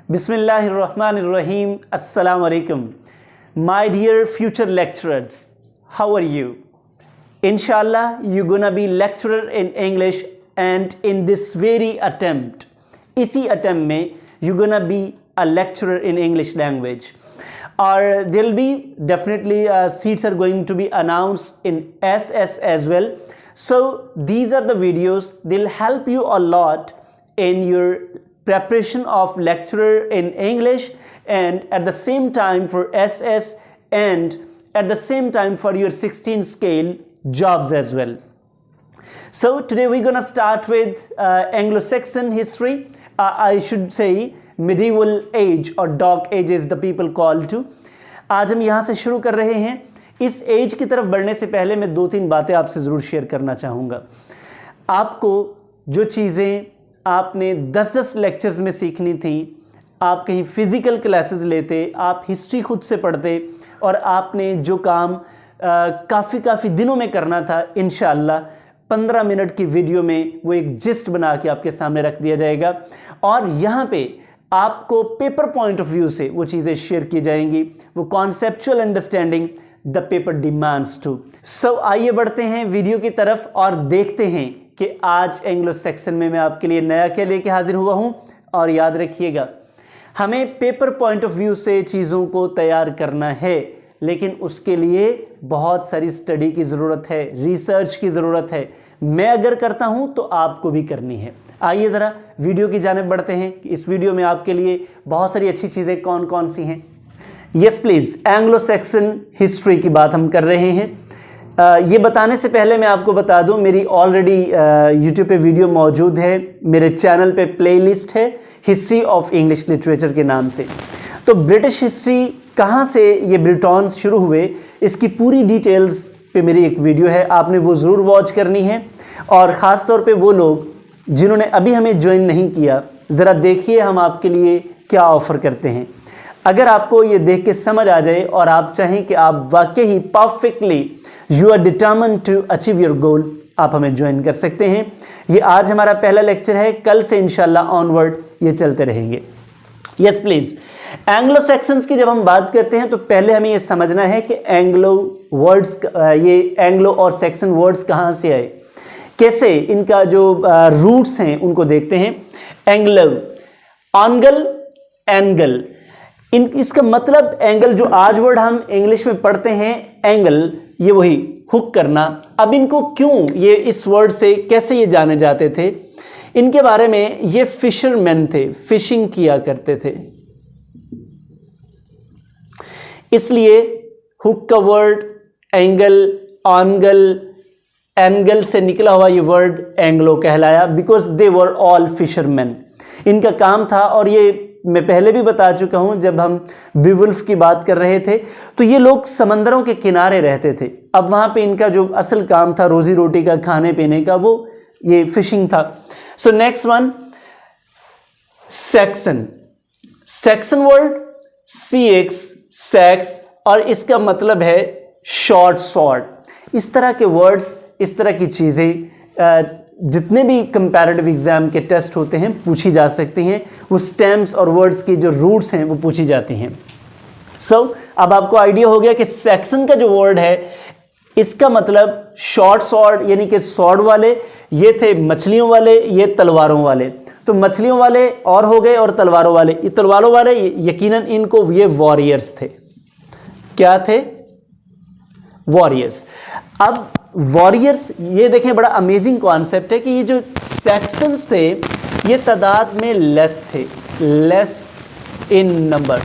Bismillahirrahmanirrahim. Assalamu alaikum. My dear future lecturers, how are you? Inshallah, you're gonna be lecturer in English, and in this very attempt, इसी attempt में you're gonna be a lecturer in English language. Or there'll be definitely seats are going to be announced in SS as well. So these are the videos, they'll help you a lot in your preparation of lecturer in English, and at the same time for SS, and at the same time for your 16 scale jobs as well. So today we're gonna start with Anglo-Saxon history. I should say medieval age or dark ages the people call to. आज हम यहाँ से शुरू कर रहे हैं. इस as की तरफ बढ़ने से पहले मैं 2-3 बातें आपसे ज़रूर शेयर करना चाहूँगा. आपको जो चीज़ें आपने 10-10 लेक्चर्स में सीखनी थी, आप कहीं फिज़िकल क्लासेस लेते, आप हिस्ट्री खुद से पढ़ते, और आपने जो काम काफ़ी दिनों में करना था, इंशाअल्लाह 15 मिनट की वीडियो में वो एक जिस्ट बना के आपके सामने रख दिया जाएगा, और यहाँ पे आपको पेपर पॉइंट ऑफ व्यू से वो चीज़ें शेयर की जाएंगी, वो conceptual understanding the paper demands too. So आइए बढ़ते हैं वीडियो की तरफ और देखते हैं कि आज एंग्लो सेक्शन में मैं आपके लिए नया क्या लेके हाजिर हुआ हूँ. और याद रखिएगा, हमें पेपर पॉइंट ऑफ व्यू से चीज़ों को तैयार करना है, लेकिन उसके लिए बहुत सारी स्टडी की ज़रूरत है, रिसर्च की ज़रूरत है. मैं अगर करता हूँ तो आपको भी करनी है. आइए ज़रा वीडियो की जानिब बढ़ते हैं कि इस वीडियो में आपके लिए बहुत सारी अच्छी चीज़ें कौन कौन सी हैं. Yes please, Anglo Saxon history की बात हम कर रहे हैं. ये बताने से पहले मैं आपको बता दूं, मेरी ऑलरेडी यूट्यूब पे वीडियो मौजूद है. मेरे चैनल पे प्लेलिस्ट है हिस्ट्री ऑफ इंग्लिश लिटरेचर के नाम से. तो ब्रिटिश हिस्ट्री कहाँ से ये ब्रिटॉन शुरू हुए, इसकी पूरी डिटेल्स पे मेरी एक वीडियो है, आपने वो ज़रूर वॉच करनी है. और ख़ास तौर पे वो लोग जिन्होंने अभी हमें ज्वाइन नहीं किया, ज़रा देखिए हम आपके लिए क्या ऑफ़र करते हैं. अगर आपको ये देख के समझ आ जाए और आप चाहें कि आप वाकई ही perfectly you are determined to achieve your goal, आप हमें ज्वाइन कर सकते हैं. ये आज हमारा पहला लेक्चर है, कल से इंशाल्लाह ऑनवर्ड ये चलते रहेंगे. यस प्लीज़, एंग्लो सेक्शंस की जब हम बात करते हैं तो पहले हमें ये समझना है कि एंग्लो वर्ड्स, ये एंग्लो और सेक्शन वर्ड्स कहाँ से आए, कैसे इनका जो रूट्स हैं उनको देखते हैं. एंग्लो, ऑनगल, एंगल, इसका मतलब एंगल, जो आज वर्ड हम इंग्लिश में पढ़ते हैं एंगल, ये वही हुक करना. अब इनको क्यों, ये इस वर्ड से कैसे ये जाने जाते थे, इनके बारे में, ये फिशरमैन थे, फिशिंग किया करते थे, इसलिए हुक का वर्ड एंगल, ऑनगल, एंगल से निकला हुआ ये वर्ड एंग्लो कहलाया, because they were all fisherman. इनका काम था, और ये मैं पहले भी बता चुका हूं जब हम बीवुल्फ की बात कर रहे थे, तो ये लोग समंदरों के किनारे रहते थे. अब वहां पे इनका जो असल काम था रोजी रोटी का, खाने पीने का, वो ये फिशिंग था. So next one, section. Section word CX, sex, और इसका मतलब है शॉर्ट स्वॉर्ड. इस तरह के वर्ड्स, इस तरह की चीज़ें जितने भी कंपैरेटिव एग्जाम के टेस्ट होते हैं पूछी जा सकती हैं. वो स्टेम्स और वर्ड्स की जो रूट्स हैं वो पूछी जाती हैं. सो अब आपको आइडिया हो गया कि सेक्शन का जो वर्ड है, इसका मतलब शॉर्ट स्वॉर्ड, यानी कि स्वॉर्ड वाले. ये थे मछलियों वाले, ये तलवारों वाले. तो मछलियों वाले और हो गए, और तलवारों वाले. ये तलवारों वाले यकीनन इनको ये वॉरियर्स थे. क्या थे? वॉरियर्स. अब वॉरियर्स, ये देखें बड़ा अमेजिंग कॉन्सेप्ट है कि ये जो सेक्शंस थे ये तादाद में लेस थे, लेस इन नंबर,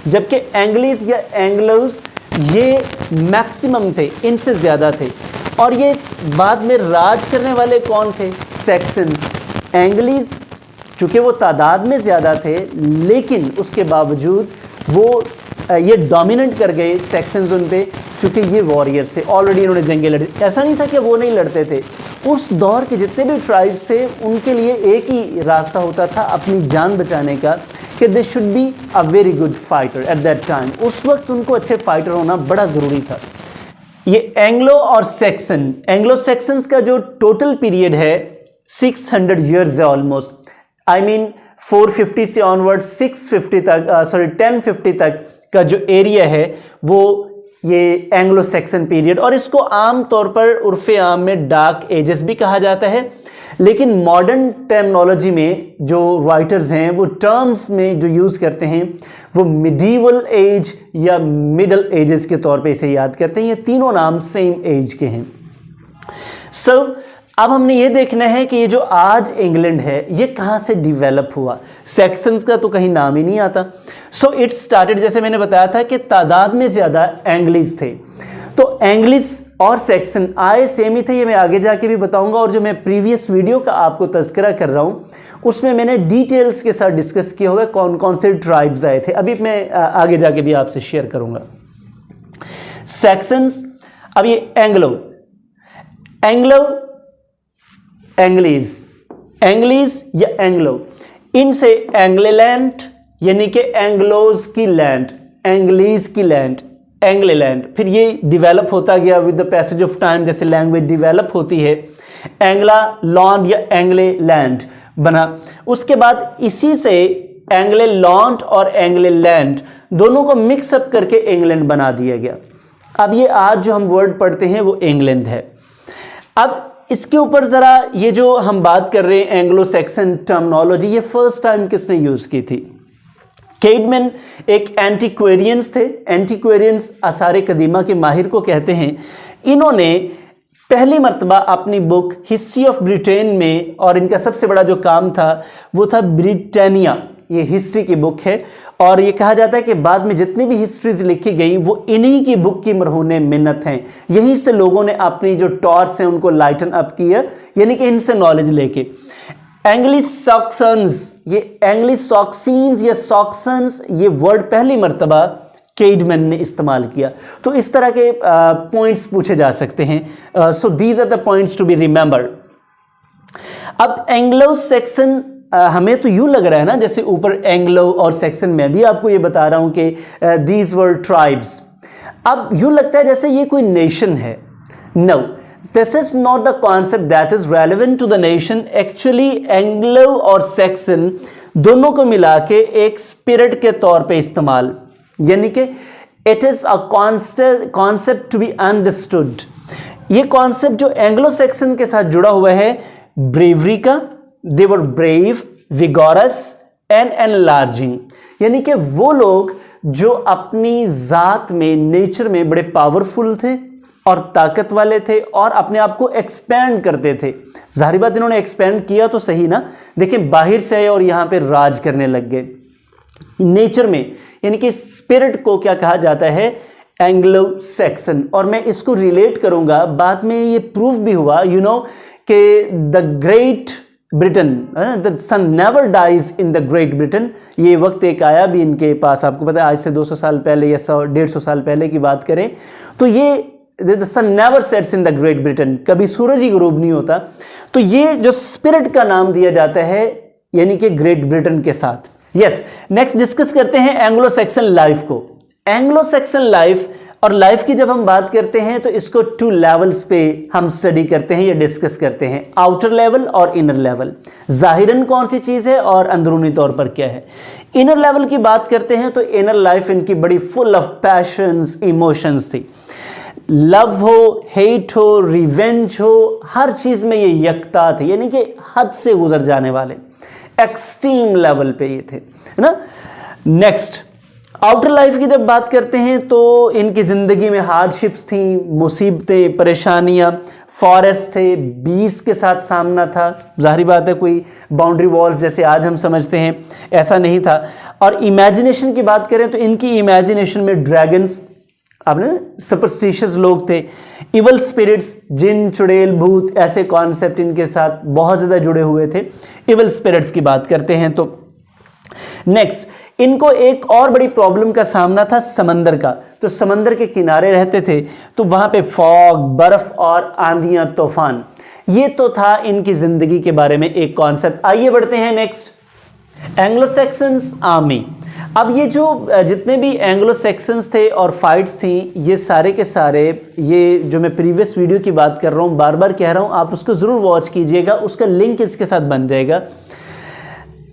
जबकि एंग्लीज या एंग्लोज ये मैक्सिमम थे, इनसे ज़्यादा थे. और ये बाद में राज करने वाले कौन थे? सेक्शंस. एंग्लीज चूँकि वो तादाद में ज़्यादा थे, लेकिन उसके बावजूद वो ये डोमिनेट कर गए सेक्शंस उन पे, चूँकि ये वॉरियर्स थे, ऑलरेडी इन्होंने जंगें लड़ी. ऐसा नहीं था कि वो नहीं लड़ते थे. उस दौर के जितने भी ट्राइब्स थे उनके लिए एक ही रास्ता होता था अपनी जान बचाने का, कि they should be a very good fighter at that time. उस वक्त उनको अच्छे फाइटर होना बड़ा ज़रूरी था. ये एंग्लो और सेक्शन, एंग्लो सेक्शंस का जो टोटल पीरियड है 600 ईयर्स है ऑलमोस्ट. आई मीन 450 से ऑनवर्ड 650 तक 1050 तक का जो एरिया है वो ये एंग्लो सैक्सन पीरियड, और इसको आम तौर पर उर्फ़े आम में डार्क एजेस भी कहा जाता है। लेकिन मॉडर्न टर्मिनोलॉजी में जो राइटर्स हैं वो टर्म्स में जो यूज़ करते हैं वो मिडीवल एज या मिडल एजेस के तौर पे इसे याद करते हैं। ये तीनों नाम सेम एज के हैं। अब हमने ये देखना है कि ये जो आज इंग्लैंड है ये कहाँ से डिवेलप हुआ। सेक्शंस का तो कहीं नाम ही नहीं आता। इट स्टार्टेड, जैसे मैंने बताया था कि तादाद में ज़्यादा एंग्लिश थे, तो एंग्लिश और सेक्शन आए सेम ही थे, ये मैं आगे जाके भी बताऊंगा। और जो मैं प्रीवियस वीडियो का आपको तज़किरा कर रहा हूँ उसमें मैंने डिटेल्स के साथ डिस्कस किया होगा कौन कौन से ट्राइब्स आए थे। अभी मैं आगे जाके भी आपसे शेयर करूंगा। सेक्शंस, अब ये एंग्लो एंग्लीज या एंग्लो, इनसे एंग्लैंड यानी कि एंग्लोज की लैंड, एंग्लीज की लैंड, एंग्लैंड। फिर ये डिवेलप होता गया with the passage of time, जैसे लैंग्वेज डिवेलप होती है, एंग्ला लॉन्ड या एंग्ले लैंड बना। उसके बाद इसी से एंग्ले लॉन्ड और एंग्ले लैंड दोनों को मिक्सअप करके इंग्लैंड बना दिया गया। अब ये आज जो हम वर्ड पढ़ते हैं वो इंग्लैंड है। अब इसके ऊपर ज़रा ये जो हम बात कर रहे हैं एंग्लो सैक्सन टर्मिनोलॉजी, ये फर्स्ट टाइम किसने यूज़ की थी? केडमैन एक एंटीक्वेरियंस थे। एंटीक्वेरियंस आसार कदीमा के माहिर को कहते हैं। इन्होंने पहली मर्तबा अपनी बुक हिस्ट्री ऑफ ब्रिटेन में, और इनका सबसे बड़ा जो काम था वो था ब्रिटानिया, ये हिस्ट्री की बुक है। और ये कहा जाता है कि बाद में जितनी भी हिस्ट्रीज लिखी गई वो इन्हीं की बुक की मरहून मिन्नत हैं। यहीं से लोगों ने अपनी जो टॉर्च हैं उनको लाइटन अप किया, यानी कि इनसे नॉलेज लेके। एंग्लिसॉक्सन्स, ये एंग्लिसॉक्सीन्स या सॉक्सन्स, ये वर्ड पहली मर्तबा केडमैन ने इस्तेमाल किया। तो इस तरह के पॉइंट्स पूछे जा सकते हैं। So these are the points to be remembered. अब एंग्लो सेक्शन, हमें तो यूं लग रहा है ना जैसे ऊपर एंग्लो और सेक्शन, मैं भी आपको ये बता रहा हूं कि दीज वर ट्राइब्स। अब यूं लगता है जैसे ये कोई नेशन है। No, this is not the concept that is relevant to the nation. Actually Anglo और सेक्शन दोनों को मिला के एक स्पिरिट के तौर पे इस्तेमाल, यानी कि it is a concept to be understood. ये कॉन्सेप्ट जो एंग्लो सेक्शन के साथ जुड़ा हुआ है ब्रेवरी का, they were brave, vigorous and enlarging, यानी कि वो लोग जो अपनी ज़ात में, नेचर में बड़े पावरफुल थे और ताकत वाले थे और अपने आप को एक्सपैंड करते थे। जाहिर बात इन्होंने एक्सपैंड किया तो सही ना, देखिए बाहर से आए और यहाँ पे राज करने लग गए नेचर में, यानी कि स्पिरिट को क्या कहा जाता है? Anglo Saxon. और मैं इसको रिलेट करूंगा, बाद में ये प्रूव भी हुआ, यू नो, कि the Great Britain, the sun never dies in the Great Britain. ये वक्त एक आया भी इनके पास, आपको पता है आज से 200 साल पहले या 100-150 साल पहले की बात करें तो ये the sun never sets in the Great Britain, कभी सूरज ही गुरूब नहीं होता। तो ये जो स्पिरिट का नाम दिया जाता है यानी कि ग्रेट ब्रिटेन के साथ। यस, नेक्स्ट डिस्कस करते हैं एंग्लो सैक्सन लाइफ को। एंग्लो सैक्सन लाइफ, और लाइफ की जब हम बात करते हैं तो इसको 2 लेवल्स पे हम स्टडी करते हैं या डिस्कस करते हैं, आउटर लेवल और इनर लेवल। जाहिरन कौन सी चीज़ है और अंदरूनी तौर पर क्या है। इनर लेवल की बात करते हैं तो इनर लाइफ इनकी बड़ी फुल ऑफ पैशंस, इमोशंस थी। लव हो, हेट हो, रिवेंज हो, हर चीज़ में ये यकता थे, यानी कि हद से गुजर जाने वाले एक्सट्रीम लेवल पे ये थे, है ना। नेक्स्ट, आउटर लाइफ की जब बात करते हैं तो इनकी ज़िंदगी में हार्डशिप्स थी, मुसीबतें, परेशानियां, फॉरेस्ट थे, बीर्स के साथ सामना था। जाहिर बात है कोई बाउंड्री वॉल्स जैसे आज हम समझते हैं ऐसा नहीं था। और इमेजिनेशन की बात करें तो इनकी इमेजिनेशन में ड्रैगन्स, आपने सुपरस्टिशियस लोग थे, इवल स्पिरिट्स, जिन, चुड़ैल, भूत, ऐसे कॉन्सेप्ट इनके साथ बहुत ज़्यादा जुड़े हुए थे। इवल स्पिरिट्स की बात करते हैं तो नेक्स्ट, इनको एक और बड़ी प्रॉब्लम का सामना था समंदर का। तो समंदर के किनारे रहते थे तो वहां पे फॉग, बर्फ और आंधियां, तूफान, ये तो था इनकी जिंदगी के बारे में एक कॉन्सेप्ट। आइए बढ़ते हैं नेक्स्ट, एंग्लो सैक्सन्स आर्मी। अब ये जो जितने भी एंग्लो सैक्सन्स थे और फाइट्स थी, ये सारे के सारे, ये जो मैं प्रीवियस वीडियो की बात कर रहा हूँ, बार बार कह रहा हूँ, आप उसको ज़रूर वॉच कीजिएगा, उसका लिंक इसके साथ बन जाएगा।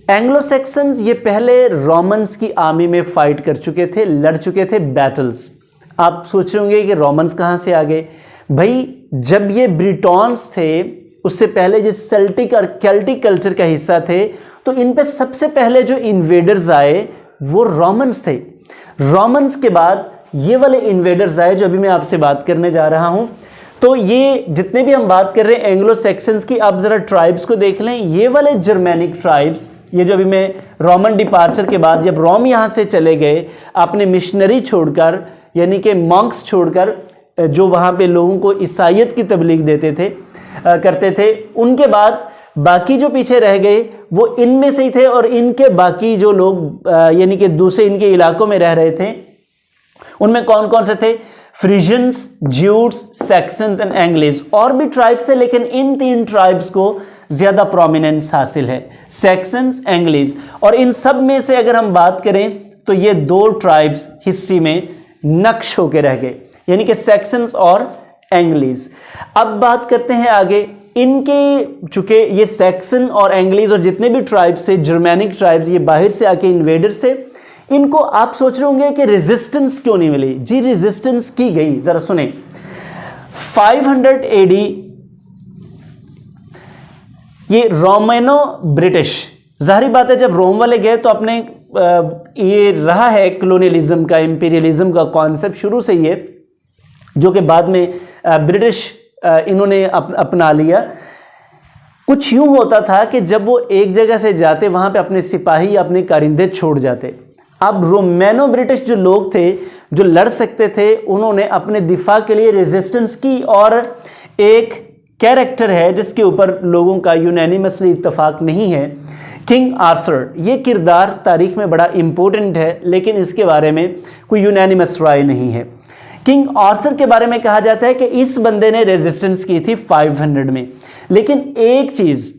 एंग्लो सेक्सन्स ये पहले रोमन्स की आर्मी में फाइट कर चुके थे, लड़ चुके थे बैटल्स। आप सोच रहे होंगे कि रोमन्स कहाँ से आ गए? भाई जब ये ब्रिटॉन्स थे उससे पहले जो सेल्टिक और केल्टिक कल्चर का हिस्सा थे, तो इन पे सबसे पहले जो इन्वेडर्स आए वो रोमन्स थे। रोमन्स के बाद ये वाले इन्वेडर्स आए जो अभी मैं आपसे बात करने जा रहा हूं। तो ये जितने भी हम बात कर रहे हैं एंग्लो सेक्सन्स की, आप जरा ट्राइब्स को देख लें। ये वाले जर्मेनिक ट्राइब्स, ये जो अभी मैं रोमन डिपार्चर के बाद जब रोम यहां से चले गए अपने मिशनरी छोड़कर, यानी कि मॉन्क्स छोड़कर, जो वहां पे लोगों को ईसाइयत की तबलीग देते थे करते थे, उनके बाद बाकी जो पीछे रह गए वो इनमें से ही थे। और इनके बाकी जो लोग यानी कि दूसरे इनके इलाकों में रह रहे थे, उनमें कौन कौन से थे? फ्रीजियंस, ज्यूट्स, सैक्सन्स एंड एंग्लिश। और भी ट्राइब्स है लेकिन इन 3 ट्राइब्स को ज्यादा प्रोमिनेंस हासिल है, सैक्सन्स, एंग्लिश। और इन सब में से अगर हम बात करें तो ये 2 ट्राइब्स हिस्ट्री में नक्श होकर रह गए, यानी कि सैक्सन्स और एंग्लिश। अब बात करते हैं आगे। इनके चूंकि ये सैक्सन और एंग्लिश और जितने भी ट्राइब्स थे, जर्मेनिक ट्राइब्स, ये बाहर से आके इन्वेडर से, इनको आप सोच रहे होंगे कि रेजिस्टेंस क्यों नहीं मिली? जी रेजिस्टेंस की गई, जरा सुने। 500 एडी ये रोमेनो ब्रिटिश, जाहिर बात है जब रोम वाले गए तो अपने ये रहा है कॉलोनियलिज्म का, इंपीरियलिज्म का कॉन्सेप्ट शुरू से ही है, जो कि बाद में ब्रिटिश इन्होंने अपना लिया। कुछ यूं होता था कि जब वो एक जगह से जाते वहां पे अपने सिपाही, अपने कारिंदे छोड़ जाते। अब रोमेनो ब्रिटिश जो लोग थे जो लड़ सकते थे, उन्होंने अपने दिफा के लिए रेजिस्टेंस की। और एक कैरेक्टर है जिसके ऊपर लोगों का यूनानिमसली इत्तेफाक नहीं है, किंग आर्थर। ये किरदार तारीख में बड़ा इंपॉर्टेंट है लेकिन इसके बारे में कोई यूनानिमस राय नहीं है। किंग आर्थर के बारे में कहा जाता है कि इस बंदे ने रेजिस्टेंस की थी 500 में। लेकिन एक चीज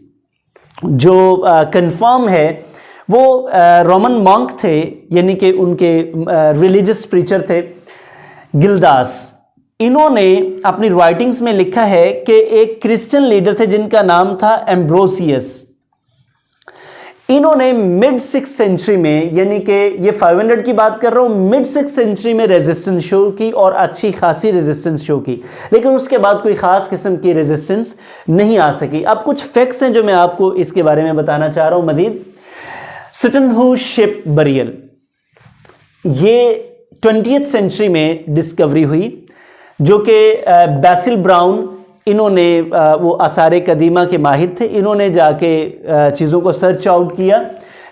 जो कंफर्म है, वो रोमन मॉन्क थे, यानी कि उनके रिलीजियस प्रीचर थे, गिल्दास। इन्होंने अपनी राइटिंग्स में लिखा है कि एक क्रिश्चियन लीडर थे जिनका नाम था एम्ब्रोसियस। इन्होंने मिड 6th सेंचुरी में, यानी कि ये 500 की बात कर रहा हूं, मिड 6th सेंचुरी में रेजिस्टेंस शो की और अच्छी खासी रेजिस्टेंस शो की। लेकिन उसके बाद कोई खास किस्म की रेजिस्टेंस नहीं आ सकी। अब कुछ फैक्ट्स हैं जो मैं आपको इसके बारे में बताना चाह रहा हूं मजीद। सिटनहू शिप बरियल, ये 20th सेंचुरी में डिस्कवरी हुई, जो कि बैसिल ब्राउन, इन्होंने वो आसारे कदीमा के माहिर थे, इन्होंने जाके चीज़ों को सर्च आउट किया।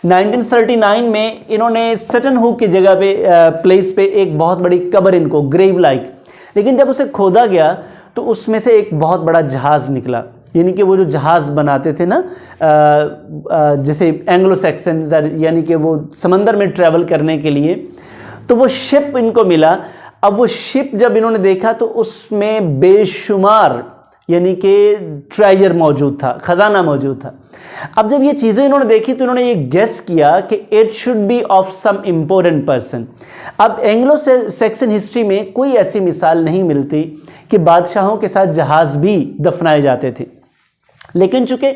1939 में इन्होंने सिटनहू की जगह पे प्लेस पे एक बहुत बड़ी कब्र, इनको ग्रेव लाइक, लेकिन जब उसे खोदा गया तो उसमें से एक बहुत बड़ा जहाज़ निकला। यानी कि वो जो जहाज़ बनाते थे ना, जैसे एंग्लो सैक्सन, यानी कि वो समंदर में ट्रैवल करने के लिए, तो वो शिप इनको मिला। अब वो शिप जब इन्होंने देखा तो उसमें बेशुमार यानी कि ट्रेजर मौजूद था, खजाना मौजूद था। अब जब ये चीज़ें इन्होंने देखी तो इन्होंने ये गेस किया कि it should be of some important person. अब एंग्लो सैक्सन हिस्ट्री में कोई ऐसी मिसाल नहीं मिलती कि बादशाहों के साथ जहाज़ भी दफनाए जाते थे। लेकिन चूंकि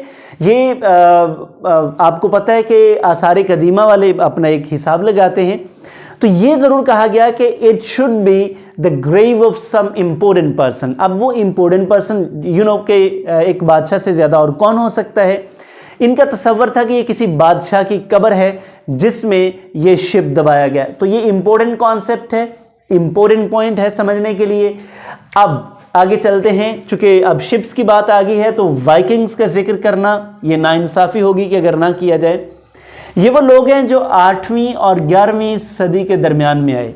ये आपको पता है कि आसारे कदीमा वाले अपना एक हिसाब लगाते हैं, तो ये ज़रूर कहा गया कि it should be the grave of some important person. अब वो इम्पोर्टेंट पर्सन के एक बादशाह से ज़्यादा और कौन हो सकता है? इनका तसव्वुर था कि ये किसी बादशाह की कब्र है जिसमें ये शिप दबाया गया। तो ये इम्पोर्टेंट कॉन्सेप्ट है, इम्पोर्टेंट पॉइंट है समझने के लिए। अब आगे चलते हैं, चूंकि अब शिप्स की बात आ गई है तो वाइकिंग्स का जिक्र करना ये नाइंसाफ़ी होगी कि अगर ना किया जाए। ये वो लोग हैं जो 8वीं और 11वीं सदी के दरमियान में आए।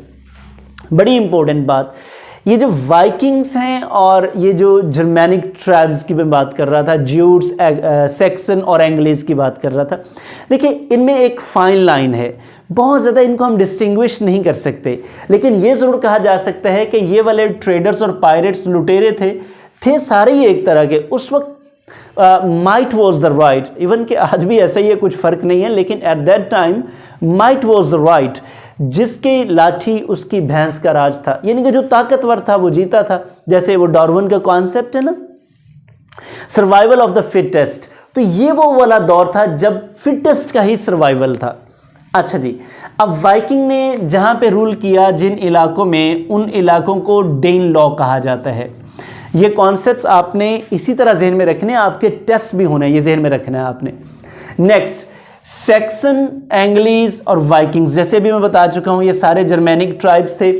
बड़ी इंपॉर्टेंट बात, ये जो वाइकिंग्स हैं और ये जो जर्मेनिक ट्राइब्स की मैं बात कर रहा था, ज्यूट्स, सैक्सन और एंग्लिश की बात कर रहा था, देखिए इनमें एक फाइन लाइन है। बहुत ज़्यादा इनको हम डिस्टिंग्विश नहीं कर सकते, लेकिन ये ज़रूर कहा जा सकता है कि ये वाले ट्रेडर्स और पायरेट्स, लुटेरे थे सारे ही एक तरह के। उस वक्त might was the right, even कि आज भी ऐसा ही है, कुछ फ़र्क नहीं है, लेकिन at that time might was the right. जिसकी लाठी उसकी भैंस का राज था, यानी कि जो ताकतवर था वो जीता था। जैसे वो डार्विन का कॉन्सेप्ट है ना, सर्वाइवल ऑफ द फिटेस्ट, तो ये वो वाला दौर था जब फिटेस्ट का ही सर्वाइवल था। अच्छा जी, अब वाइकिंग ने जहाँ पे रूल किया जिन इलाकों में, उन इलाकों को डेन लॉ कहा जाता है। ये कॉन्सेप्ट्स आपने इसी तरह जहन में रखने, आपके टेस्ट भी होने, ये जहन में रखना है आपने। नेक्स्ट, सैक्सन, एंग्लीज और वाइकिंग्स, जैसे भी मैं बता चुका हूँ, ये सारे जर्मेनिक ट्राइब्स थे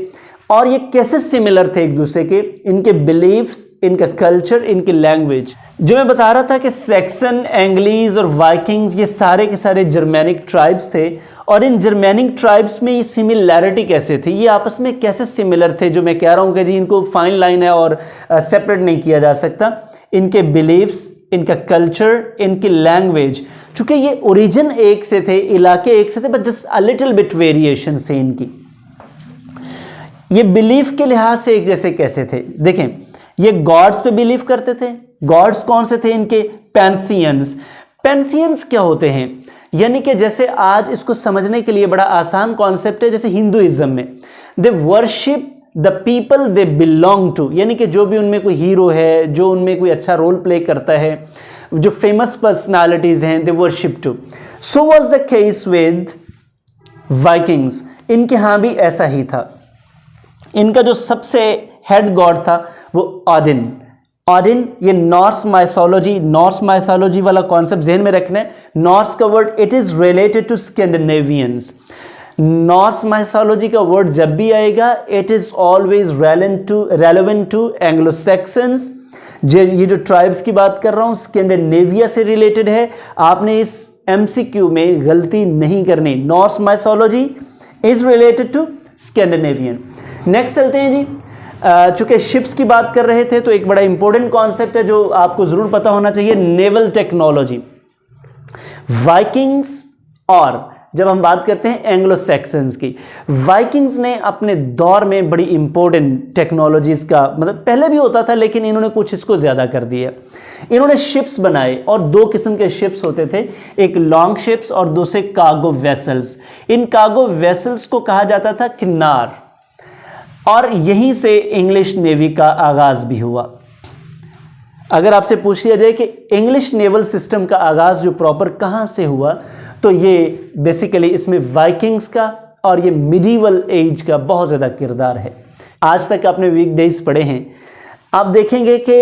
और ये कैसे सिमिलर थे एक दूसरे के, इनके बिलीफ्स, इनका कल्चर, इनकी लैंग्वेज। जो मैं बता रहा था कि सैक्सन, एंग्लीज और वाइकिंग्स ये सारे के सारे जर्मेनिक ट्राइब्स थे और इन जर्मेनिक ट्राइब्स में ये सिमिलैरिटी कैसे थी, ये आपस में कैसे सिमिलर थे, जो मैं कह रहा हूँ कि जी इनको फाइन लाइन है और सेपरेट नहीं किया जा सकता। इनके बिलीफ्स, इनका कल्चर, इनकी लैंग्वेज, चूंकि ये ओरिजिन एक से थे, इलाके एक से थे, but just a little bit variation से इनकी। ये बिलीफ के लिहाज से एक जैसे कैसे थे, देखें, ये गॉड्स पे बिलीव करते थे। गॉड्स कौन से थे इनके? पैंथियंस। पैंथियंस क्या होते हैं? यानी कि जैसे आज इसको समझने के लिए बड़ा आसान कॉन्सेप्ट है, जैसे हिंदुइज्म में they worship the people they belong to, यानी कि जो भी उनमें कोई हीरो है, जो उनमें कोई अच्छा रोल प्ले करता है, जो फेमस पर्सनालिटीज हैं, they worship to. So was the case with Vikings. इनके यहाँ भी ऐसा ही था। इनका जो सबसे हेड गॉड था वो ओडिन। ओडिन, ये नॉर्स माइथोलॉजी वाला कॉन्सेप्ट ज़हन में रखना है। नॉर्स का word it is related to Scandinavians. Norse mythology का वर्ड जब भी आएगा it is always relevant to Anglo Saxons. ये जो ट्राइब्स की बात कर रहा हूँ स्कैंडिनेविया से रिलेटेड है। आपने इस MCQ में गलती नहीं करनी। Norse mythology is related to Scandinavian. Next चलते हैं जी। चूंकि शिप्स की बात कर रहे थे तो एक बड़ा इंपॉर्टेंट कॉन्सेप्ट है जो आपको जरूर पता होना चाहिए, नेवल टेक्नोलॉजी। वाइकिंग्स और जब हम बात करते हैं एंग्लो सैक्सन्स की, वाइकिंग्स ने अपने दौर में बड़ी इंपॉर्टेंट टेक्नोलॉजीज का, मतलब पहले भी होता था लेकिन इन्होंने कुछ इसको ज्यादा कर दिया। इन्होंने शिप्स बनाए और दो किस्म के शिप्स होते थे, एक लॉन्ग शिप्स और दूसरे कार्गो वेसल्स। इन कार्गो वेसल्स को कहा जाता था किन्नार और यहीं से इंग्लिश नेवी का आगाज भी हुआ। अगर आपसे पूछ लिया जाए कि इंग्लिश नेवल सिस्टम का आगाज जो प्रॉपर कहां से हुआ, तो ये बेसिकली इसमें वाइकिंग्स का और ये मिडीवल एज का बहुत ज़्यादा किरदार है। आज तक आपने वीकडेज पढ़े हैं, आप देखेंगे कि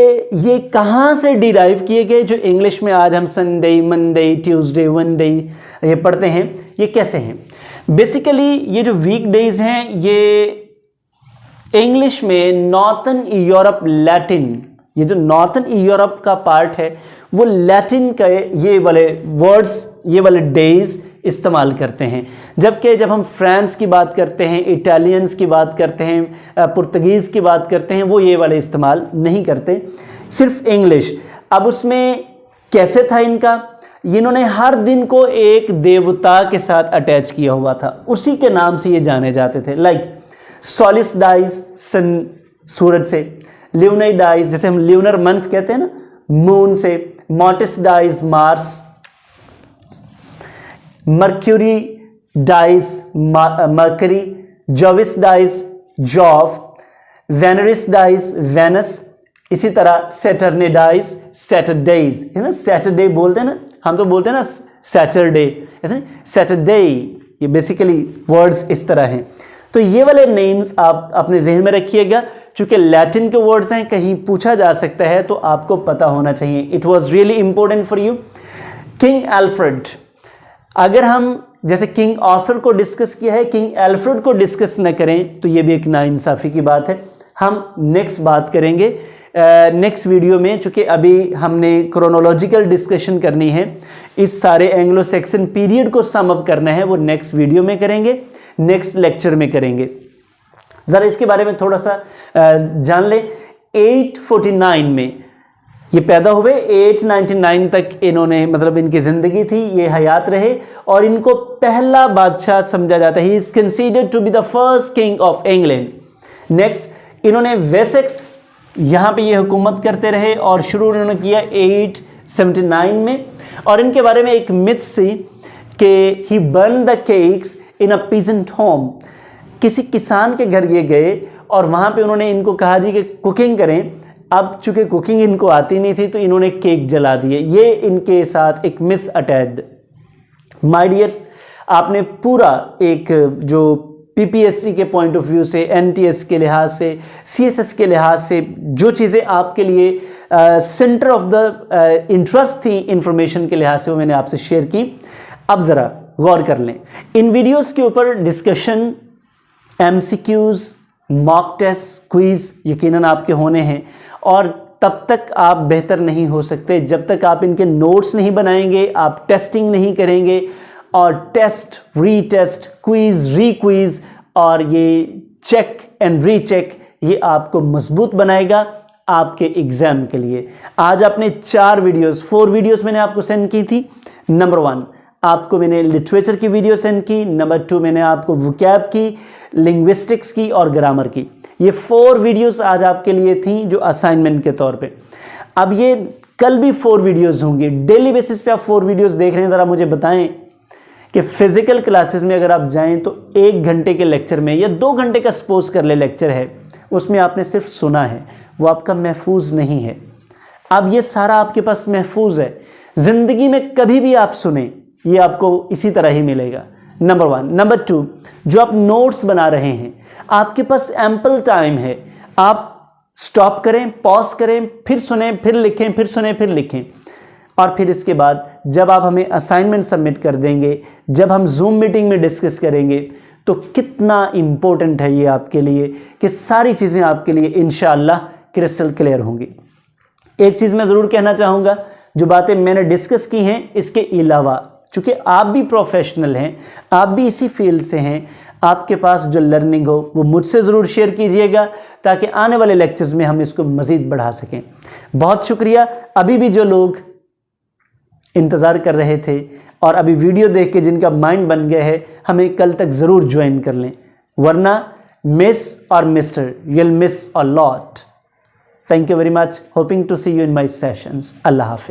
ये कहाँ से डिराइव किए गए। जो इंग्लिश में आज हम संडे, मंडे, ट्यूसडे, वेडनेसडे ये पढ़ते हैं, ये कैसे हैं? बेसिकली ये जो वीकडेज हैं ये इंग्लिश में नॉर्थन यूरोप लैटिन, ये जो नॉर्थन यूरोप का पार्ट है वो लैटिन का ये वाले वर्ड्स, ये वाले डेज इस्तेमाल करते हैं। जबकि जब हम फ्रांस की बात करते हैं, इटालियंस की बात करते हैं, पुर्तगीज़ की बात करते हैं, वो ये वाले इस्तेमाल नहीं करते, सिर्फ इंग्लिश। अब उसमें कैसे था इनका? इन्होंने हर दिन को एक देवता के साथ अटैच किया हुआ था, उसी के नाम से ये जाने जाते थे। लाइक सोलिस डाइज सन, सूरज से, ल्यूनर डाइज जैसे हम ल्यूनर मंथ कहते हैं ना, मून से, मॉर्टिस डाइज मार्स, मर्क्यूरी डाइज मर्करी, जोविस डाइज जॉव, वेनरिस डाइज वेनस, इसी तरह सैटरने डाइज सैटरडेज, है ना, सैटरडे बोलते हैं ना, हम तो बोलते हैं ना सैटरडे, सैटरडे, ये बेसिकली वर्ड्स इस तरह हैं। तो ये वाले नेम्स आप अपने जहन में रखिएगा, चूंकि लैटिन के वर्ड्स हैं, कहीं पूछा जा सकता है तो आपको पता होना चाहिए। It was really important for you. King Alfred, अगर हम जैसे किंग आर्थर को डिस्कस किया है, किंग एल्फ्रेड को डिस्कस न करें तो ये भी एक नाइंसाफ़ी की बात है। हम नेक्स्ट बात करेंगे नेक्स्ट वीडियो में, चूँकि अभी हमने क्रोनोलॉजिकल डिस्कशन करनी है, इस सारे एंग्लो सेक्सन पीरियड को सम अप करना है, वो नेक्स्ट वीडियो में करेंगे, नेक्स्ट लेक्चर में करेंगे। ज़रा इसके बारे में थोड़ा सा जान लें। 849 में ये पैदा हुए, 899 तक इन्होंने, मतलब इनकी ज़िंदगी थी, ये हयात रहे और इनको पहला बादशाह समझा जाता है। He is considered to be the first king of England. Next, इन्होंने वेसेक्स, यहाँ पे ये हुकूमत करते रहे और शुरू उन्होंने किया 879 में। और इनके बारे में एक मिथ सी कि he burn the cakes in a peasant home. किसी किसान के घर ये गए और वहाँ पे उन्होंने इनको कहा जी कि कुकिंग करें अब चूंकि कुकिंग इनको आती नहीं थी तो इन्होंने केक जला दिए, ये इनके साथ एक मिस अटैच्ड। माय डियर्स, आपने पूरा एक जो पीपीएससी के पॉइंट ऑफ व्यू से, एनटीएस के लिहाज से, सीएसएस के लिहाज से जो चीज़ें आपके लिए सेंटर ऑफ द इंटरेस्ट थी इंफॉर्मेशन के लिहाज से, वो मैंने आपसे शेयर की। अब ज़रा गौर कर लें, इन वीडियोस के ऊपर discussion, MCQs, mock test, quiz यकीनन आपके होने हैं, और तब तक आप बेहतर नहीं हो सकते जब तक आप इनके नोट्स नहीं बनाएंगे, आप टेस्टिंग नहीं करेंगे, और टेस्ट, रीटेस्ट, क्विज, रीक्विज और ये चेक एंड रीचेक, ये आपको मजबूत बनाएगा आपके एग्ज़ाम के लिए। आज आपने 4 वीडियोस मैंने आपको सेंड की थी। नंबर 1 आपको मैंने लिटरेचर की वीडियो सेंड की, नंबर 2 मैंने आपको वोकैब की, लिंग्विस्टिक्स की और ग्रामर की। ये 4 वीडियोस आज आपके लिए थी जो असाइनमेंट के तौर पे। अब ये कल भी 4 वीडियोस होंगी, डेली बेसिस पे आप 4 वीडियोस देख रहे हैं। ज़रा मुझे बताएं कि फिज़िकल क्लासेस में अगर आप जाएं तो 1 घंटे के लेक्चर में या 2 घंटे का सपोज कर ले लेक्चर है, उसमें आपने सिर्फ सुना है, वो आपका महफूज नहीं है। अब ये सारा आपके पास महफूज है, ज़िंदगी में कभी भी आप सुने ये आपको इसी तरह ही मिलेगा। नंबर 1। नंबर 2, जो आप नोट्स बना रहे हैं, आपके पास एम्पल टाइम है, आप स्टॉप करें, पॉज करें, फिर सुने, फिर लिखें, फिर सुने, फिर लिखें, और फिर इसके बाद जब आप हमें असाइनमेंट सबमिट कर देंगे, जब हम जूम मीटिंग में डिस्कस करेंगे, तो कितना इम्पोर्टेंट है ये आपके लिए कि सारी चीज़ें आपके लिए इंशाअल्लाह क्रिस्टल क्लियर होंगी। एक चीज़ मैं ज़रूर कहना चाहूँगा, जो बातें मैंने डिस्कस की हैं इसके अलावा, चूँकि आप भी प्रोफेशनल हैं, आप भी इसी फील्ड से हैं, आपके पास जो लर्निंग हो वो मुझसे ज़रूर शेयर कीजिएगा ताकि आने वाले लेक्चर्स में हम इसको मज़ीद बढ़ा सकें। बहुत शुक्रिया। अभी भी जो लोग इंतज़ार कर रहे थे और अभी वीडियो देख के जिनका माइंड बन गया है, हमें कल तक ज़रूर ज्वाइन कर लें, वरना मिस और mister, you'll miss a lot. Thank you very much. Hoping to see you in my sessions. Allah Hafiz.